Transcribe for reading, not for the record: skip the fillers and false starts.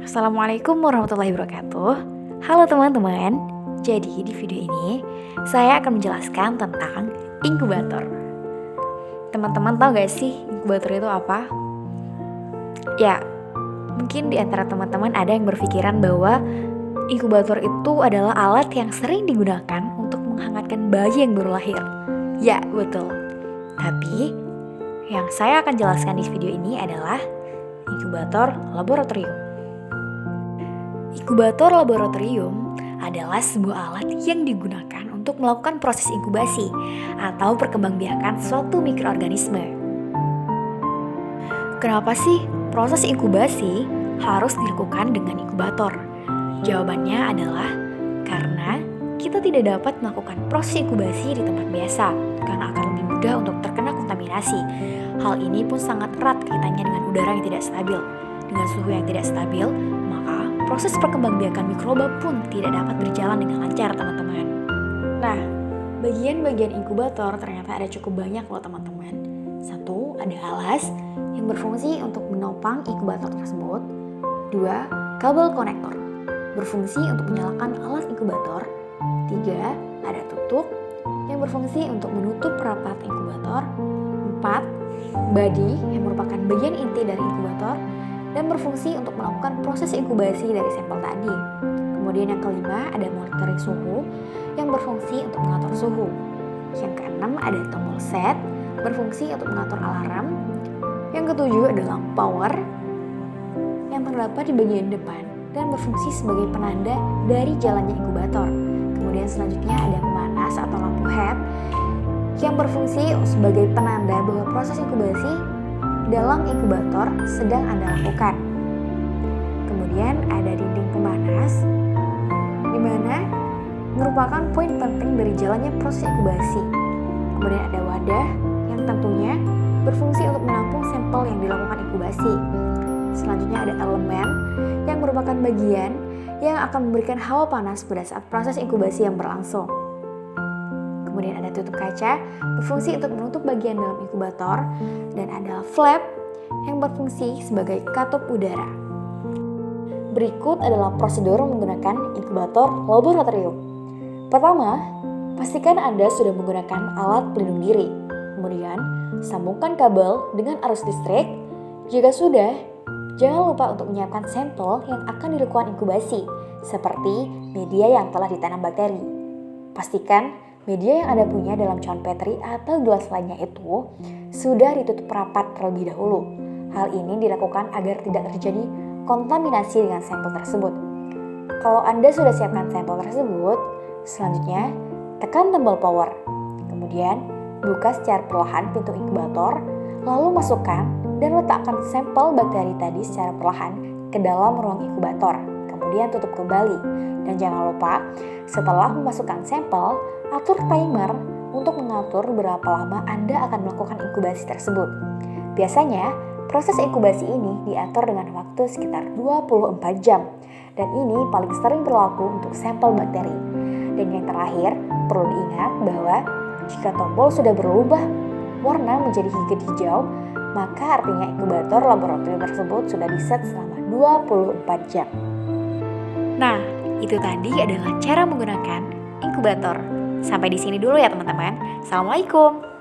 Assalamualaikum warahmatullahi wabarakatuh. Halo teman-teman. Jadi di video ini saya akan menjelaskan tentang inkubator. Teman-teman tahu gak sih inkubator itu apa? Ya, mungkin di antara teman-teman ada yang berpikiran bahwa inkubator itu adalah alat yang sering digunakan untuk menghangatkan bayi yang baru lahir. Ya, betul. Tapi yang saya akan jelaskan di video ini adalah inkubator laboratorium. Inkubator laboratorium adalah sebuah alat yang digunakan untuk melakukan proses inkubasi atau perkembangbiakan suatu mikroorganisme. Kenapa sih proses inkubasi harus dilakukan dengan inkubator? Jawabannya adalah karena kita tidak dapat melakukan proses inkubasi di tempat biasa karena akan lebih mudah untuk terkena kontaminasi. Hal ini pun sangat erat kaitannya dengan udara yang tidak stabil. Dengan suhu yang tidak stabil, maka proses perkembangbiakan mikroba pun tidak dapat berjalan dengan lancar, teman-teman. Nah, bagian-bagian inkubator ternyata ada cukup banyak loh, teman-teman. Satu, ada alas yang berfungsi untuk menopang inkubator tersebut. Dua, kabel konektor berfungsi untuk menyalakan alat inkubator. Tiga, ada tutup yang berfungsi untuk menutup rapat inkubator. Empat, body yang merupakan bagian inti dari inkubator dan berfungsi untuk melakukan proses inkubasi dari sampel tadi. Kemudian yang kelima ada monitoring suhu yang berfungsi untuk mengatur suhu. Yang keenam ada tombol set berfungsi untuk mengatur alarm. Yang ketujuh adalah power yang terdapat di bagian depan dan berfungsi sebagai penanda dari jalannya inkubator. Kemudian selanjutnya ada pemanas atau lampu head yang berfungsi sebagai penanda bahwa proses inkubasi dalam inkubator sedang Anda lakukan. Kemudian ada dinding pemanas di mana merupakan poin penting dari jalannya proses inkubasi. Kemudian ada wadah yang tentunya berfungsi untuk menampung sampel yang dilakukan inkubasi. Selanjutnya ada elemen yang merupakan bagian yang akan memberikan hawa panas pada saat proses inkubasi yang berlangsung. Kemudian ada tutup kaca berfungsi untuk menutup bagian dalam inkubator dan ada flap yang berfungsi sebagai katup udara. Berikut adalah prosedur menggunakan inkubator laboratorium. Pertama, pastikan Anda sudah menggunakan alat pelindung diri. Kemudian, sambungkan kabel dengan arus listrik. Jika sudah, jangan lupa untuk menyiapkan sampel yang akan dilakukan inkubasi, seperti media yang telah ditanam bakteri. Pastikan media yang Anda punya dalam cawan petri atau gelas lainnya itu sudah ditutup rapat terlebih dahulu. Hal ini dilakukan agar tidak terjadi kontaminasi dengan sampel tersebut. Kalau Anda sudah siapkan sampel tersebut, selanjutnya tekan tombol power. Kemudian buka secara perlahan pintu inkubator, lalu masukkan dan letakkan sampel bakteri tadi secara perlahan ke dalam ruang inkubator. Kemudian tutup kembali. Dan jangan lupa, setelah memasukkan sampel, atur timer untuk mengatur berapa lama Anda akan melakukan inkubasi tersebut. Biasanya, proses inkubasi ini diatur dengan waktu sekitar 24 jam. Dan ini paling sering berlaku untuk sampel bakteri. Dan yang terakhir, perlu diingat bahwa jika tombol sudah berubah warna menjadi hijau, maka artinya inkubator laboratorium tersebut sudah diset selama 24 jam. Nah, itu tadi adalah cara menggunakan inkubator. Sampai di sini dulu ya teman-teman. Assalamualaikum.